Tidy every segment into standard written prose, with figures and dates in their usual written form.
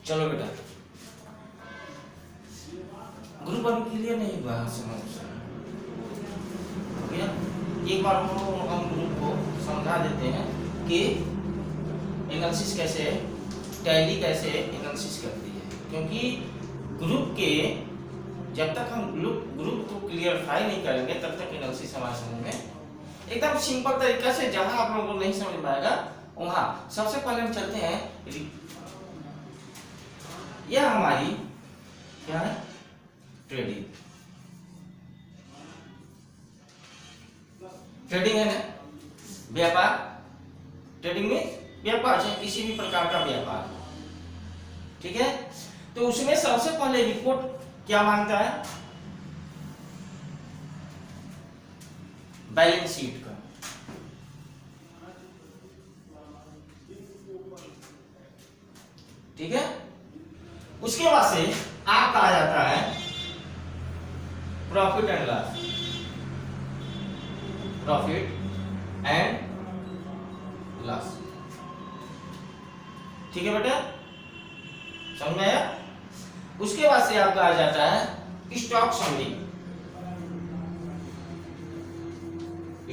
चलो बेटा, ग्रुप अभी क्लियर नहीं हुआ समझ गया। एक बार हम ग्रुप को समझा देते हैं कि एनालिसिस कैसे, टैली कैसे एनालिसिस करती है, क्योंकि ग्रुप के जब तक हम ग्रुप को क्लियरफाई नहीं करेंगे तब तक एनालिसिस हमारे समझ में एकदम सिंपल तरीका से, जहां आप लोगों को नहीं समझ में आएगा वहां सबसे पहले हम चलते हैं। यह हमारी क्या है, ट्रेडिंग। ट्रेडिंग है ना, व्यापार। ट्रेडिंग में व्यापार है, किसी भी प्रकार का व्यापार, ठीक है। तो उसमें सबसे पहले रिपोर्ट क्या मांगता है, बैलेंस शीट का। ठीक है, उसके बाद से आपका आ जाता है profit and loss. Profit and loss, ठीक है बेटा, समझ में आया। उसके बाद से आपका आ जाता है स्टॉक समरी।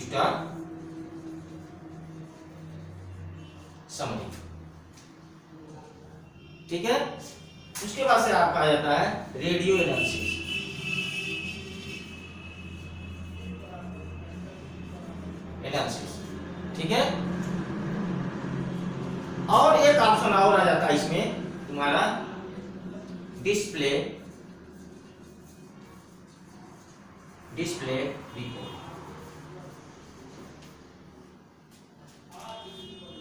स्टॉक समरी, ठीक है। उसके बाद से आपका आ जाता है रेडियो एनालिसिस। ठीक है, और एक ऑप्शन और आ जाता है इसमें तुम्हारा डिस्प्ले रिपोर्ट।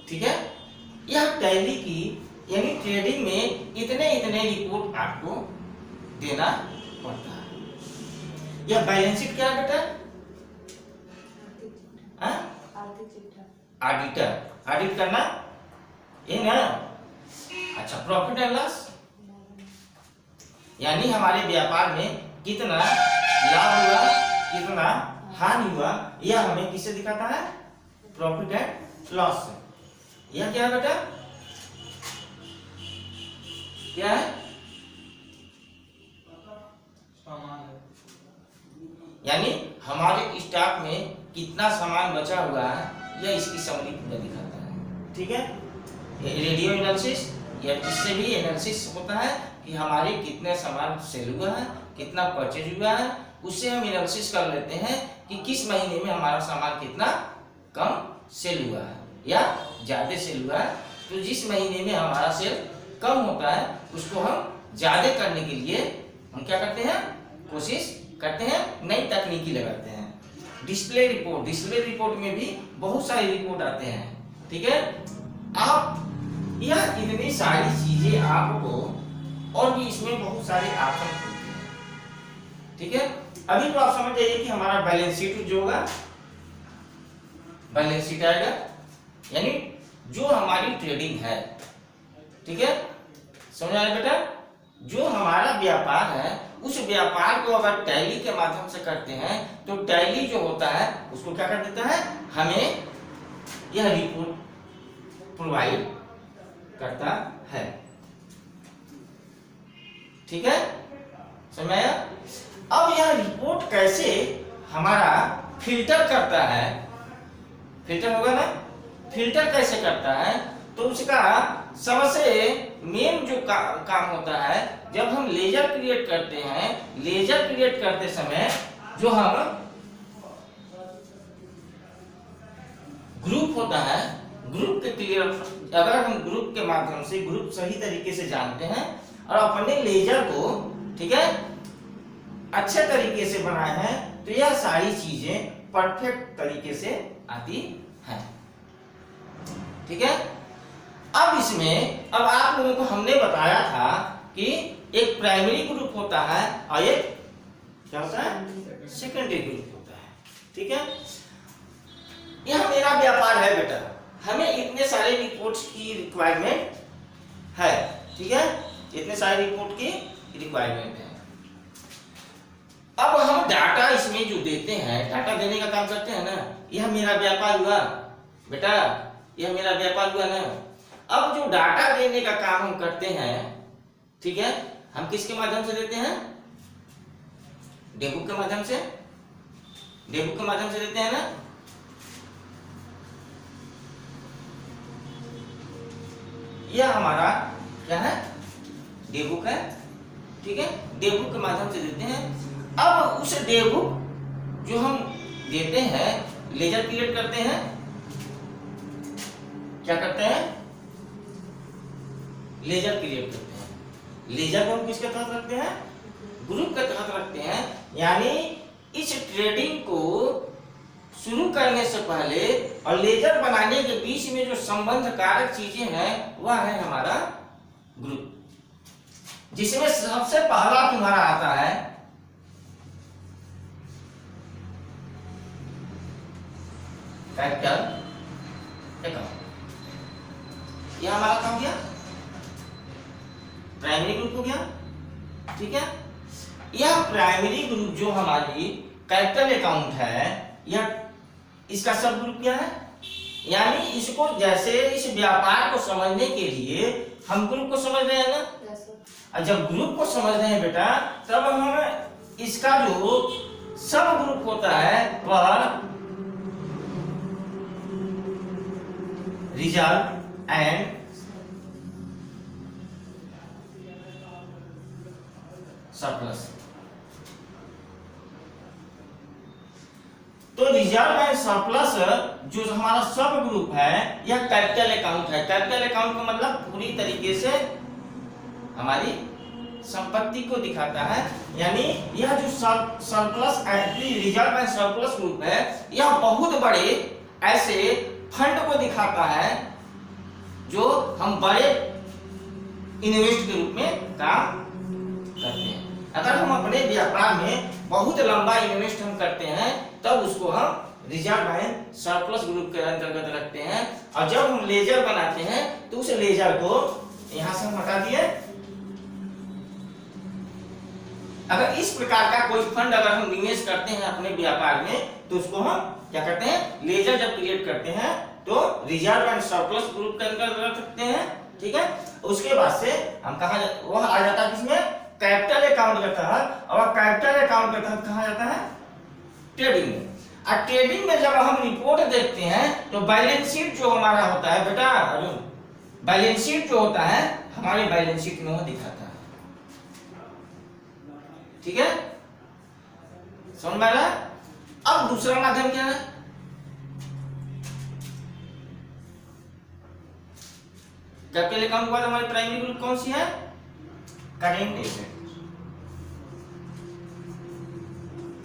ठीक है, यह टैली की यानी ट्रेडिंग में इतने रिपोर्ट आपको देना पड़ता है। यह बैलेंस शीट क्या है बेटा, ऑडिट करना ये ना। अच्छा, प्रॉफिट एंड लॉस यानी हमारे व्यापार में कितना लाभ हुआ, कितना हानि हुआ, यह हमें किससे दिखाता है, प्रॉफिट एंड लॉस से। यह क्या है बेटा, क्या है, यानी हमारे स्टॉक में कितना सामान बचा हुआ है, यह इसकी समरी पूरा दिखाता है। ठीक है, रेडियो एनालिसिस, यह जिससे भी एनालिसिस होता है कि हमारे कितने सामान सेल हुआ है, कितना परचेज हुआ है, उससे हम एनालिसिस कर लेते हैं कि किस महीने में हमारा सामान कितना कम सेल हुआ है या ज्यादा सेल हुआ है। तो जिस महीने में हमारा सेल कम होता है उसको हम ज्यादा करने के लिए हम क्या करते हैं, कोशिश करते हैं, नई तकनीकी लगाते हैं। डिस्प्ले रिपोर्ट में भी बहुत सारे रिपोर्ट आते हैं। ठीक है, आप यह इतनी सारी चीजें आपको, और भी इसमें बहुत सारे ऑप्शन होते हैं। ठीक है, अभी तो आप समझ जाइए कि हमारा बैलेंस शीट जो होगा, बैलेंस शीट आएगा यानी जो हमारी ट्रेडिंग है। ठीक है, समझ आया बेटा, जो हमारा व्यापार है उस व्यापार को अगर टैली के माध्यम से करते हैं तो टैली जो होता है उसको क्या कर देता है, हमें यह रिपोर्ट प्रोवाइड करता है। ठीक है, समझ आया। अब यह रिपोर्ट कैसे हमारा फिल्टर करता है, फिल्टर होगा ना, फिल्टर कैसे करता है, तो उसका सबसे मेन जो काम होता है, जब हम लेजर क्रिएट करते हैं, लेजर क्रिएट करते समय जो हम ग्रुप होता है, ग्रुप के क्लियर, अगर हम ग्रुप के माध्यम से ग्रुप सही तरीके से जानते हैं और अपने लेजर को, ठीक है, अच्छे तरीके से बनाए हैं, तो यह सारी चीजें परफेक्ट तरीके से आती हैं। ठीक है, अब इसमें, अब आप लोगों को हमने बताया था कि एक प्राइमरी ग्रुप होता है और एक क्या होता है, सेकेंडरी ग्रुप होता है। ठीक है, यह मेरा व्यापार है बेटा, हमें इतने सारे रिपोर्ट्स की रिक्वायरमेंट है। ठीक है, इतने सारे रिपोर्ट की रिक्वायरमेंट है। अब हम डाटा इसमें जो देते हैं, डाटा देने का काम करते हैं ना, यह मेरा व्यापार हुआ बेटा, यह मेरा व्यापार हुआ ना। अब जो डाटा देने का काम हम करते हैं, ठीक है, हम किसके माध्यम से देते हैं? डेबुक के माध्यम से, डेबुक के माध्यम से देते हैं ना। यह हमारा क्या है? डेबुक है, ठीक है, डेबुक के माध्यम से देते हैं। अब उस डेबुक जो हम देते हैं, लेजर क्रिएट करते हैं, क्या करते हैं? लेजर क्रिएट करते हैं। लेजर को हम किसके तहत रखते हैं? ग्रुप के तहत रखते हैं। यानी इस ट्रेडिंग को शुरू करने से पहले और लेजर बनाने के बीच में जो संबंध कारक चीजें हैं वह है हमारा ग्रुप, जिसमें सबसे पहला तुम्हारा आता है कैपिटल अकाउंट। यह हमारा क्या हो गया? प्राइमरी ग्रुप हो गया, ठीक है। यह प्राइमरी ग्रुप जो हमारी कैपिटल अकाउंट है, यह इसका सब ग्रुप क्या है? यानी इसको जैसे इस व्यापार को समझने के लिए हम ग्रुप को समझ रहे हैं ना। और जब ग्रुप को समझ रहे हैं बेटा, तब हम इसका जो सब ग्रुप होता है वह रिजर्व एंड सरप्लस। तो रिजर्व एंड सरप्लस जो हमारा सब ग्रुप है, यह कैपिटल अकाउंट है। कैपिटल अकाउंट का मतलब पूरी तरीके से हमारी संपत्ति को दिखाता है। यानी यह जो surplus reserve and surplus group है, यह बहुत बड़े ऐसे फंड को दिखाता है जो हम बड़े इन्वेस्ट के रूप में काम करते हैं। अगर हम अपने व्यापार में बहुत लंबा इन्वेस्ट हम करते हैं, तब उसको हम रिजर्व एंड सरप्लस ग्रुप के अंतर्गत रखते हैं। और जब हम लेजर बनाते हैं तो उस लेजर को यहां से हम हटा दिए। अगर इस प्रकार का कोई फंड अगर हम निवेश करते हैं अपने व्यापार में, तो उसको हम क्या करते हैं? लेजर जब क्रिएट करते हैं तो रिजर्व एंड सरप्लस ग्रुप के अंतर्गत रख सकते हैं, ठीक है। उसके बाद से हम कहा वह आ जाता है किसमें? कैपिटल अकाउंट के तहत। और कैपिटल अकाउंट के तहत कहा जाता है? ट्रेडिंग में। और ट्रेडिंग में जब हम रिपोर्ट देखते हैं तो बैलेंस शीट जो हमारा होता है बेटा, बैलेंस शीट जो होता है हमारे बैलेंस शीट में वो दिखाता है, ठीक है, समझ में आ रहा है? अब दूसरा माध्यम क्या है? कैपिटल अकाउंट के बाद हमारी प्राइमरी ग्रुप कौन सी है? Current asset.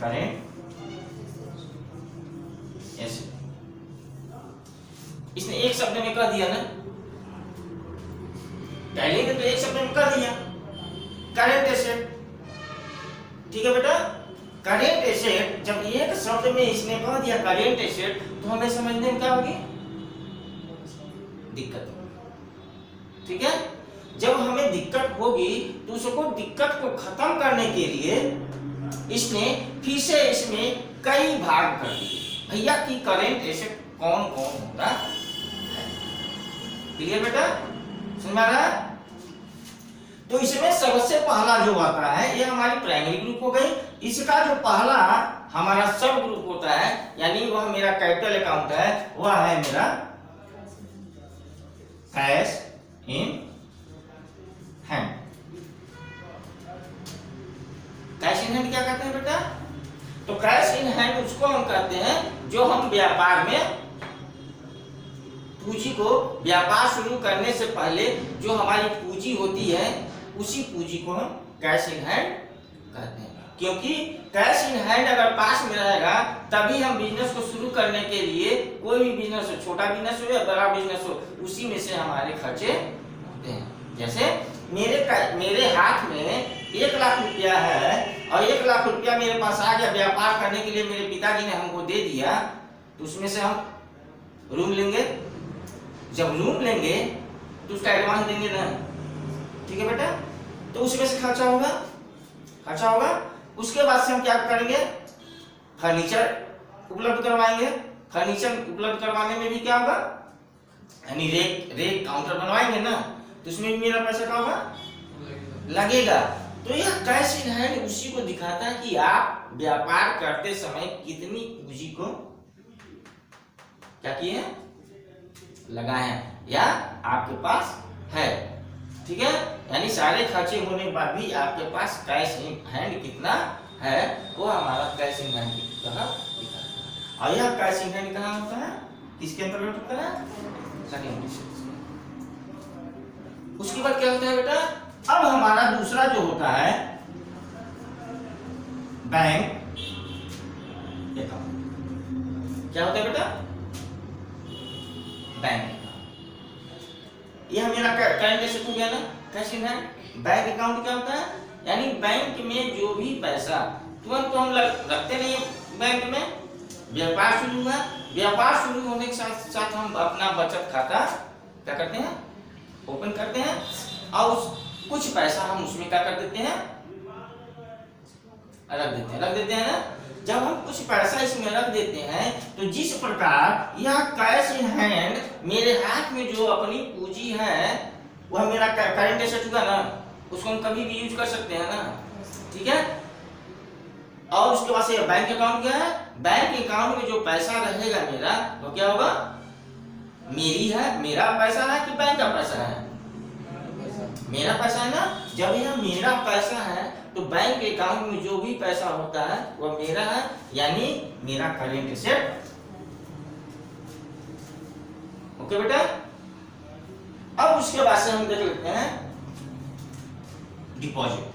करेंट एसेट इसने एक शब्द में कह दिया ना, टैली ने तो एक शब्द में कह दिया करेंट एसेट, ठीक है बेटा। करेंट एसेट जब एक शब्द में इसने कह दिया करेंट एसेट, तो हमें समझने में क्या होगी? दिक्कत होगी, ठीक है। जब हमें दिक्कत होगी तो उसको दिक्कत को खत्म करने के लिए इसने फिर से इसमें कई भाग कर दिए भैया कि करेंट एसेट कौन कौन होता है। क्लियर बेटा? समझ में आ रहा है? तो इसमें सबसे पहला जो आता है ये हमारी प्राइमरी ग्रुप हो गई। इसका जो पहला हमारा सब ग्रुप होता है, यानी वह मेरा कैपिटल अकाउंट है, वह है मेरा cash in hand. Cash in hand क्या कहते हैं बेटा? तो कैश इन हैंड उसको हम कहते हैं जो हम व्यापार में पूंजी को, व्यापार शुरू करने से पहले जो हमारी पूंजी होती है, उसी पूंजी को हम कैश इन हैंड कहते हैं। क्योंकि कैश इन हैंड अगर पास में रहेगा तभी हम बिजनेस को शुरू करने के लिए, कोई भी बिजनेस हो, छोटा बिजनेस हो या बड़ा बिजनेस हो, उसी में से हमारे खर्चे होते हैं। जैसे मेरे हाथ में 1 लाख रुपया है और 1 लाख रुपया मेरे पास आ गया, व्यापार करने के लिए मेरे पिताजी ने हमको दे दिया, तो उसमें से हम रूम लेंगे। जब रूम लेंगे तो उसका एडवांस देंगे ना, ठीक है बेटा। तो उसमें से खर्चा होगा। उसके बाद से हम क्या करेंगे? फर्नीचर उपलब्ध करवाएंगे। फर्नीचर उपलब्ध करवाने में भी क्या होगा? यानी रेक काउंटर बनवाएंगे ना, तो उसमें भी मेरा पैसा क्या होगा, लगेगा। तो यह कैश इन हैंड उसी को दिखाता है कि आप व्यापार करते समय कितनी पूंजी को क्या किए हैं, लगाए हैं या आपके पास है। ठीक है, यानी सारे खर्चे होने के बाद भी आपके पास कैश इन हैंड कितना है, वो हमारा कैश इन हैंड की तरह दिखाता है। और यह कैश इन हैंड कहाँ होता है, किसके अंतर्गत होता है, सेकंड एसेट्स। उसके बाद क्या होता है बेटा, अब हमारा दूसरा जो होता है बैंक अकाउंट। क्या होता है बेटा, बैंक अकाउंट। यह मेरा करंट एसेट हो गया ना, cash in hand. Bank account क्या होता है, यानी बैंक में जो भी पैसा तुरंत तो हम रखते नहीं है बैंक में, व्यापार शुरू हुआ, व्यापार शुरू होने के साथ साथ हम अपना बचत खाता क्या करते हैं, ओपन करते हैं, और कुछ पैसा हम उसमें क्या कर देते हैं, रख देते हैं ना। जब हम कुछ पैसा इसमें रख देते हैं, तो जिस प्रकार यह कैश इन हैंड मेरे हाथ में जो अपनी पूंजी है वह मेरा करंट एसेट हुआ ना, उसको हम कभी भी यूज कर सकते हैं ना। ठीक है, और उसके बाद से बैंक अकाउंट क्या है, बैंक अकाउंट में जो पैसा रहेगा मेरा वो क्या होगा, मेरी है, मेरा पैसा है कि बैंक का पैसा है, मेरा पैसा है ना। जब यह मेरा पैसा है तो बैंक अकाउंट में जो भी पैसा होता है वह मेरा है, यानी मेरा करंट एसेट। ओके बेटा, अब उसके बाद से हम देख लेते हैं डिपॉजिट।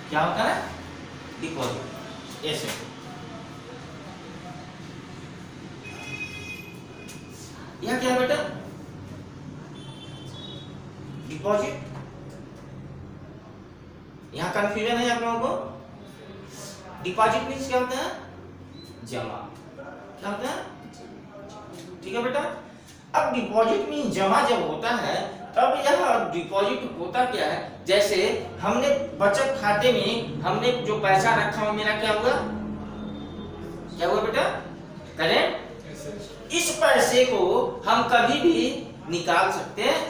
क्या होता है डिपॉजिट, एसेट। यह क्या है बेटा, डिपॉजिट। यहां कंफ्यूजन है आप लोगों को। डिपॉजिट मीन्स क्या होता है, जमा। क्या होता है, ठीक है बेटा। अब डिपॉजिट मीन्स जमा जब होता है, तब यह डिपॉजिट होता क्या है, जैसे हमने बचत खाते में हमने जो पैसा रखा हो, मेरा क्या हुआ, क्या हुआ बेटा, करेंट। इस पैसे को हम कभी भी निकाल सकते हैं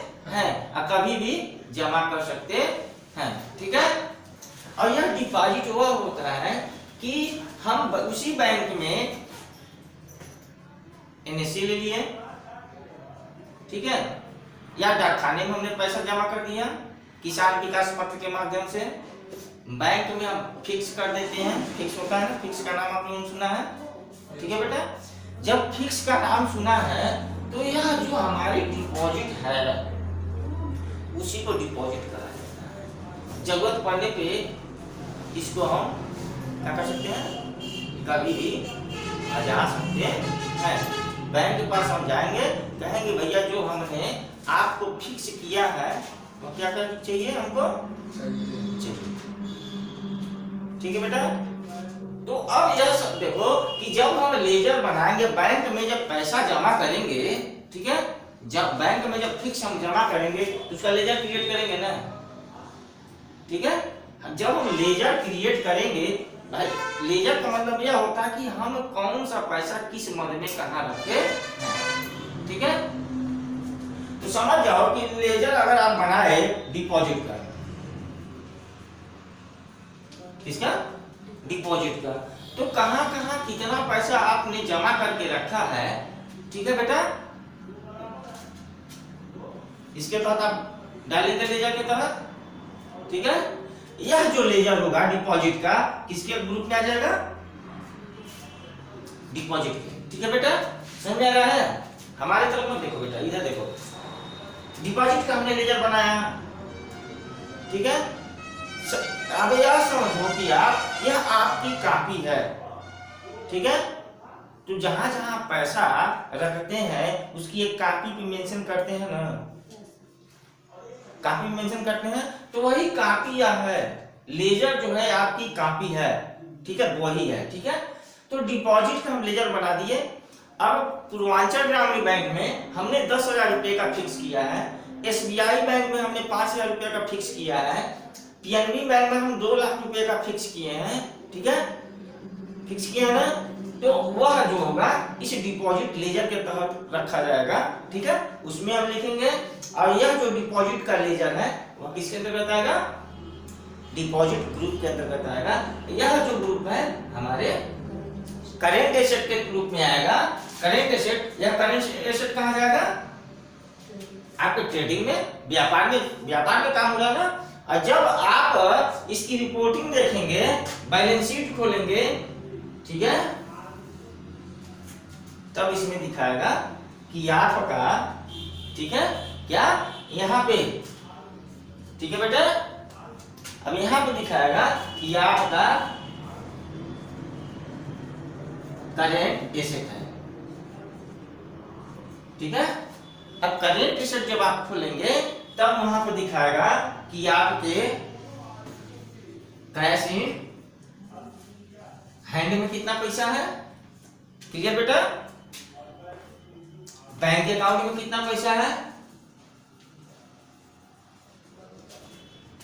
और कभी भी जमा कर सकते हैं। ठीक है, और यह डिपॉजिट वह होता है कि हम उसी बैंक में एनएससी ले लिए, ठीक है, या डाकखाने में हमने पैसा जमा कर दिया, किसान विकास पत्र के माध्यम से बैंक में हम फिक्स कर देते हैं। फिक्स होता है ना, फिक्स का नाम आप लोगों ने सुना है, ठीक है बेटा। जब फिक्स का नाम सुना है तो यह जो हमारी डिपॉजिट है उसी को डिपॉजिट कहा जाता है। जरूरत पड़ने पे इसको हम क्या कर सकते हैं, कभी भी हजा सकते हैं। बैंक के पास हम जाएंगे, कहेंगे भैया जो हमने आपको फिक्स किया है वो क्या कर चाहिए, हमको चाहिए। ठीक है बेटा। तो अब यह सब देखो कि जब हम लेजर बनाएंगे, बैंक में जब पैसा जमा करेंगे, ठीक है, जब बैंक में जब फिक्स हम जमा करेंगे तो उसका लेजर क्रिएट करेंगे ना, ठीक है। जब हम लेजर क्रिएट करेंगे, भाई लेजर का मतलब यह होता है कि हम कौन सा पैसा किस मद में कहाँ रखे हैं, ठीक है। तो समझ जाओ कि लेजर अगर आप बनाए डिपॉजिट का, किसका, डिपॉजिट का, तो कहां कहां कितना पैसा आपने जमा करके रखा है, ठीक है बेटा। इसके तहत आप डालेंगे लेजर के तहत, ठीक है। यह जो लेजर होगा डिपॉजिट का किसके ग्रुप में आ जाएगा, डिपॉजिट के, ठीक है बेटा। समझ आ रहा है, हमारे तरफ में देखो बेटा, इधर देखो, डिपॉजिट का हमने लेजर बनाया, ठीक है। अब यह समझो कि आप, यह आपकी कॉपी है, ठीक है। तो जहां जहां पैसा रखते हैं उसकी एक कॉपी पे मेंशन करते हैं ना, कॉपी मेंशन करते हैं, तो वही कॉपी यह है, लेजर जो है आपकी कॉपी है, ठीक है, वही है, ठीक है। तो डिपॉजिट का हम लेजर बना दिए। अब पूर्वांचल ग्रामीण बैंक में हमने 10,000 रुपए का फिक्स किया है, एसबीआई बैंक में हमने 5,000 रुपए का फिक्स किया है, पीएनबी बैंक में हम 2 लाख रुपए का फिक्स किए हैं, ठीक है, फिक्स किया है ना। तो वह जो होगा इस डिपॉजिट लेजर के तहत रखा जाएगा, ठीक है, उसमें हम लिखेंगे। और यह जो डिपॉजिट का लेजर है वह किसके अंतर्गत आएगा, डिपॉजिट ग्रुप के अंतर्गत आएगा। यह जो ग्रुप है हमारे करेंट एसेट के ग्रुप में आएगा। करेंट एसेट, यह करेंट एसेट कहाँ जाएगा, आपके ट्रेडिंग में, व्यापार में काम होगा ना। और जब आप इसकी रिपोर्टिंग देखेंगे, बैलेंस शीट खोलेंगे, ठीक है, तब इसमें दिखाएगा कि आपका, ठीक है, क्या यहाँ पे, ठीक है बेटा, अब यहाँ पे दिखाएगा कि आपका करेंट एसेट है, ठीक है। अब करेंट एसेट जब आप खोलेंगे तब वहां पे दिखाएगा कि आपके कैश इन हैंड में कितना पैसा है, क्लियर बेटा, बैंक अकाउंट में कितना पैसा है,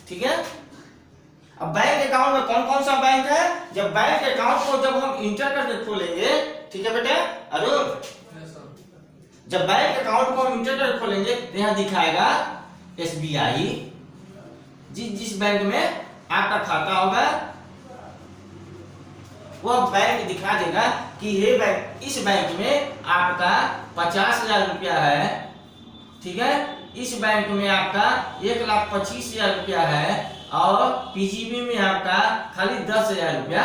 ठीक है। अब बैंक अकाउंट में कौन कौन सा बैंक है, जब बैंक अकाउंट को जब हम इंटर करके खोलेंगे, ठीक है बेटा अरुण, जब बैंक अकाउंट को हम इंटर करके खोलेंगे तो यहाँ दिखाएगा SBI, जिस बैंक में आपका खाता होगा वह बैंक दिखा देगा कि ये बैंक, इस बैंक में आपका 50,000 रुपया है, ठीक है, इस बैंक में आपका 1,25,000 रुपया है और PGB में आपका खाली 10,000 रुपया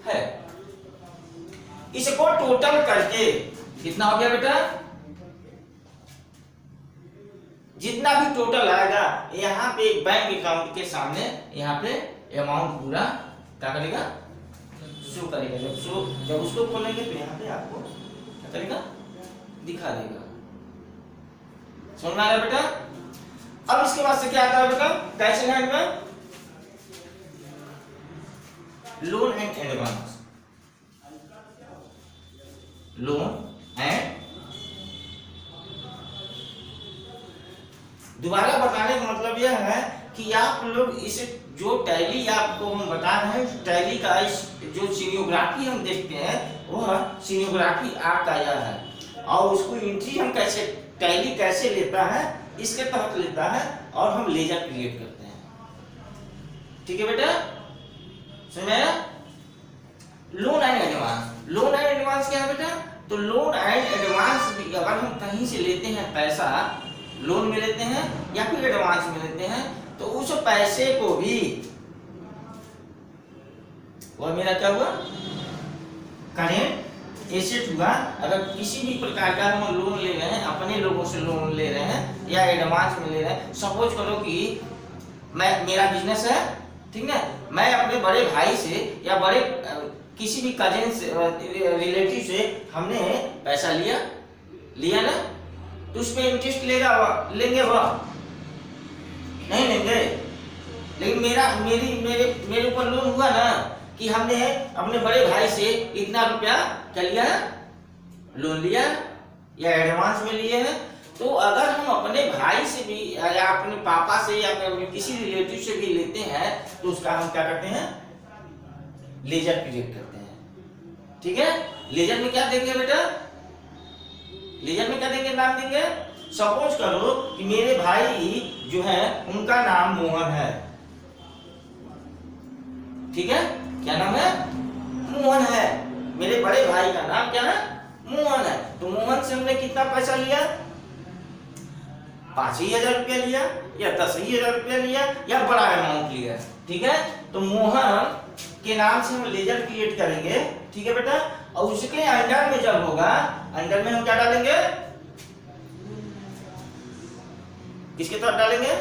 है। इसको टोटल करके कितना हो गया बेटा, जितना भी टोटल आएगा यहाँ पे बैंक अकाउंट के सामने यहाँ पे अमाउंट पूरा क्या करेगा, शो करेगा। जब उसको खोलेंगे तो यहाँ पे आपको क्या करेगा, दिखा देगा। समझ में आ रहा है बेटा। अब इसके बाद से क्या आता है बेटा, कैश इन हैंड में loan and advance, loan and, दोबारा बताने का मतलब यह है कि आप लोग इसे जो टैली आपको हम बता रहे हैं, टैली का इस जो सीनियोग्राफी हम देखते हैं वह सीनियोग्राफी आपका यह है, और उसको एंट्री हम कैसे, टैली कैसे लेता है इसके तहत लेता है और हम लेजर क्रिएट करते हैं, ठीक है बेटा, समझ। Loan and advance, loan and advance क्या है बेटा, तो लोन एंड एडवांस भी अगर हम कहीं से लेते हैं पैसा, लोन में लेते हैं या फिर एडवांस में लेते हैं, तो उस पैसे को भी, वह मेरा क्या हुआ, करेंट एसेट हुआ। अगर किसी भी प्रकार का हम लोन ले रहे हैं, अपने लोगों से लोन ले रहे हैं या एडवांस में ले रहे हैं, सपोज करो कि मेरा बिजनेस है, ठीक है, मैं अपने बड़े भाई से या बड़े किसी भी कजिन से, रिलेटिव से हमने पैसा लिया ना, तो उस पे इंटरेस्ट लेंगे वह नहीं लेंगे, लेकिन मेरे ऊपर लोन हुआ ना कि हमने अपने बड़े भाई से इतना रुपया क्या लिया है, लोन लिया या एडवांस में लिए हैं। तो अगर हम अपने भाई से भी या अपने पापा से या अपने किसी रिलेटिव से भी लेते हैं तो उसका हम क्या करते हैं, लेजर क्रिएट करते हैं, ठीक है। लेजर में क्या देंगे बेटा, लेजर में क्या देंगे, नाम देंगे। सपोज करो कि मेरे भाई जो है उनका नाम मोहन है, ठीक है, क्या नाम है, मोहन है, मेरे बड़े भाई का नाम क्या है, मोहन है। तो मोहन से हमने कितना पैसा लिया, 5,000 रुपया लिया या 10,000 रुपया लिया या बड़ा अमाउंट लिया, ठीक है। तो मोहन के नाम से हम लेजर क्रिएट करेंगे, ठीक है बेटा। और उसके अंडर में जब होगा, अंडर में हम क्या डालेंगे, किसके तहत डालेंगे,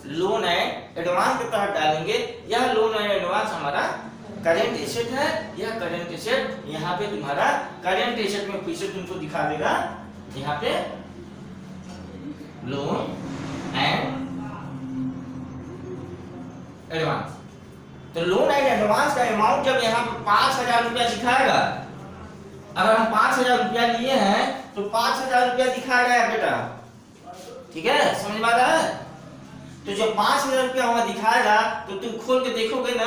लोन एंड एडवांस के तहत डालेंगे। यह लोन एंड एडवांस हमारा करेंट एसेट है, यह करेंट एसेट यहाँ पे तुम्हारा करेंट एसेट में फिर से तुमको दिखा देगा, यहाँ पे लोन एंड एडवांस। तो लोन एंड एडवांस का अमाउंट जब यहाँ पे 5,000 रुपया दिखाएगा, अगर हम 5,000 रुपया लिए हैं तो 5,000 रुपया दिखाएगा बेटा, ठीक है, समझ में आ रहा है। तो जब 5,000 रुपया वहां दिखाएगा तो तुम खोल के देखोगे ना,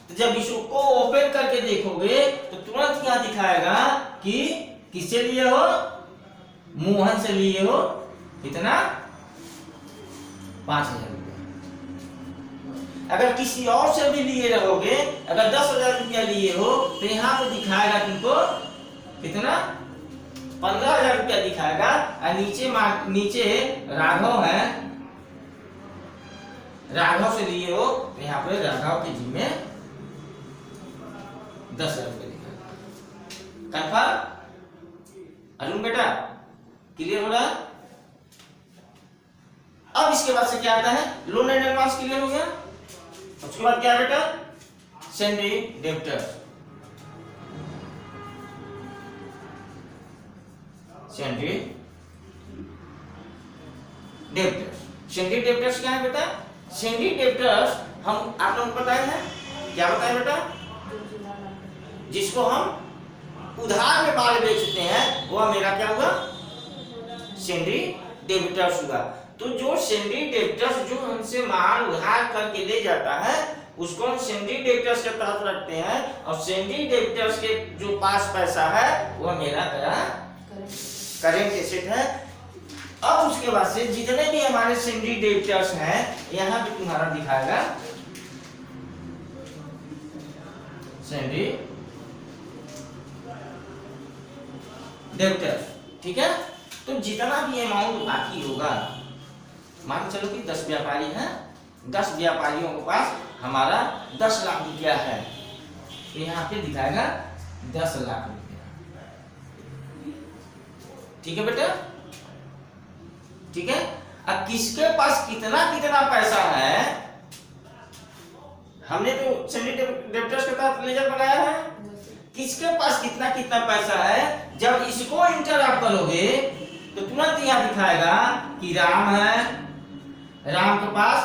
तो जब इसको ओपन करके देखोगे तो तुरंत यहाँ दिखाएगा कि किससे लिए हो, मोहन से लिए हो, कितना 5,000 रुपया। अगर किसी और से भी लिए रहोगे, अगर 10,000 रुपया लिए हो तो यहाँ पे दिखाएगा तुमको कितना 15,000 रुपया दिखाएगा। और नीचे राघव है, राघव से लिए हो तो यहाँ पे राघव के जिम्मे 10,000 रुपया दिखाएगा। कंफर्म अरुण बेटा, क्लियर हो रहा? अब इसके बाद से क्या आता है, लोन एंड एडवांस क्लियर हो गया। उसके बाद क्या बेटा, sundry debtors. Sundry debtors, sundry debtors क्या है बेटा? सेंड्री डेब्टर्स हम आप लोगों को बताए हैं, क्या बताए बेटा? जिसको हम उधार में माल बेचते हैं वह मेरा क्या हुआ, सेंड्री डेब्टर्स हुआ। तो जो सेंड्री डेब्टर्स जो हमसे माल उधार करके ले जाता है उसको हम सेंड्री डेब्टर्स के तहत रखते हैं, और सेंड्री डेब्टर्स के जो पास पैसा है वह मेरा करेंट एसेट है। अब उसके बाद से जितने भी हमारे सेंड्री डेब्टर्स हैं यहाँ पे तुम्हारा दिखाएगा सेंड्री डेब्टर्स, ठीक है। तो जितना भी अमाउंट बाकी होगा, मान चलो कि 10 व्यापारी हैं, 10 व्यापारियों के पास हमारा 10 लाख रुपया है, तो यहाँ पे दिखाएगा 10 लाख रुपया, ठीक है बेटा, ठीक है। अब किसके पास कितना कितना पैसा है, हमने तो सेंड्री डेब्टर्स के तहत लेजर बनाया है, किसके पास कितना कितना पैसा है। जब इसको इंटर आप करोगे तो तुरंत यहाँ दिखाएगा कि राम है, राम के पास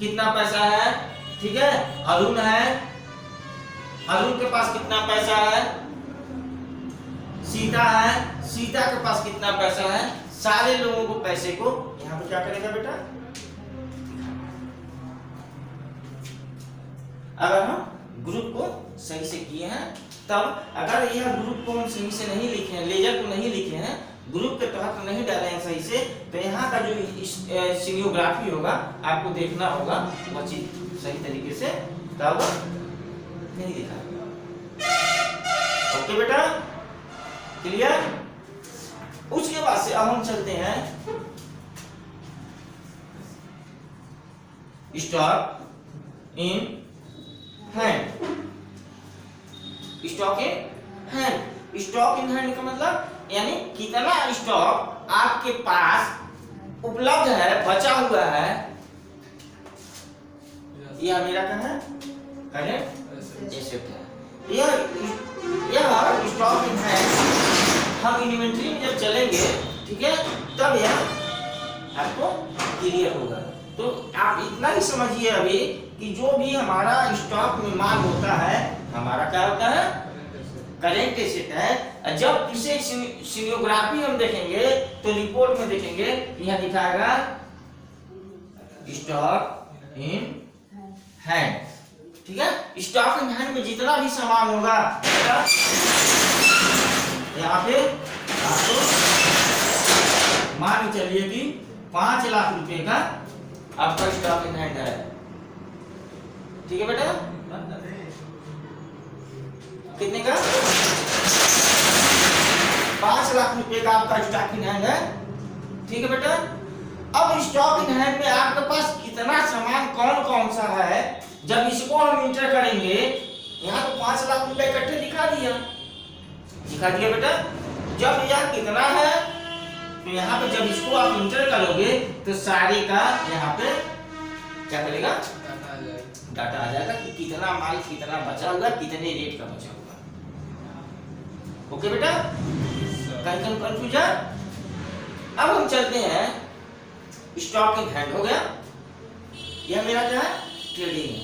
कितना पैसा है, ठीक है। अरुण है, अरुण के पास कितना पैसा है। सीता है, सीता के पास कितना पैसा है। सारे लोगों को पैसे को यहाँ पे क्या करेगा बेटा, अगर हम ग्रुप को सही से किए हैं तब, अगर यह ग्रुप को हम सही से नहीं लिखे हैं, लेजर को नहीं लिखे हैं, ग्रुप के तहत नहीं डाले हैं सही से, तो यहाँ का जो सीनियोग्राफी होगा आपको देखना होगा, वो चीज सही तरीके से क्या होगा नहीं दिखा। ओके बेटा, क्लियर। उसके बाद से अब हम चलते हैं stock in hand. Stock in hand, stock in hand का मतलब यानी कितना स्टॉक आपके पास उपलब्ध है, बचा हुआ है, यह मेरा क्या है, करेंट एसेट है। यह स्टॉक इन हैंड हम इन्वेंटरी में जब चलेंगे, ठीक है, तब यह आपको क्लियर होगा। तो आप इतना ही समझिए अभी कि जो भी हमारा स्टॉक में माल होता है हमारा क्या होता है, करेंट एसेट है। जब इसे सीनियोग्राफी हम देखेंगे तो रिपोर्ट में देखेंगे यह दिखाएगा स्टॉक इन हैंड, ठीक है। स्टॉक इन हैंड में जितना भी सामान होगा यहाँ पे आपको मान के चलिए कि 5 लाख रुपए का आपका स्टॉक इन हैंड है, ठीक है बेटा। कितने का, 5 लाख रुपए का आपका स्टॉक इन हैंड है, ठीक है बेटा। अब स्टॉक इन हैंड में आपके पास कितना सामान कौन कौन सा है, जब इसको हम इंटर करेंगे, यहाँ तो 5 लाख रुपए इकट्ठे दिखा दिया बेटा। जब यह कितना है तो यहाँ पे जब इसको आप इंटर करोगे तो सारे का यहाँ पे क्या करेगा, डाटा आ जाएगा कि कितना माल कितना बचा हुआ, कितने रेट का बचा हुआ। ओके बेटा, कहीं कंफ्यूजन। अब हम चलते हैं स्टॉक इन हैंड हो गया, यह मेरा क्या है, ट्रेडिंग है।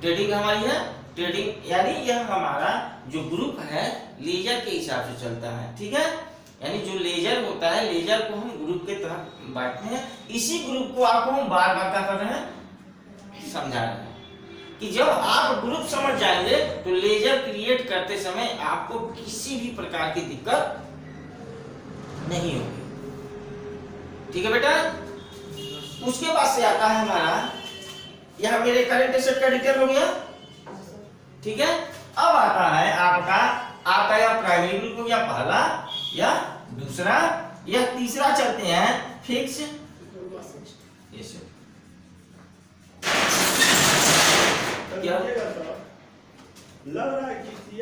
ट्रेडिंग हमारी है, ट्रेडिंग यानी यह हमारा जो ग्रुप है लेजर के हिसाब से चलता है, ठीक है। यानी जो लेजर होता है, लेजर को हम ग्रुप के तहत बांटते हैं। इसी ग्रुप को आपको हम बार बार क्या कर रहे हैं, समझा रहे हैं कि जब आप ग्रुप समझ जाएंगे तो लेजर क्रिएट करते समय आपको किसी भी प्रकार की दिक्कत नहीं होगी। ठीक है बेटा। उसके बाद से आता है हमारा, यह मेरे करंट एसेट का डिटेल हो गया। ठीक है। अब आता है आपका या प्राइमरी बिल हो गया पहला या दूसरा या तीसरा, चलते हैं फिक्स एसेट। क्या लग रहा है कि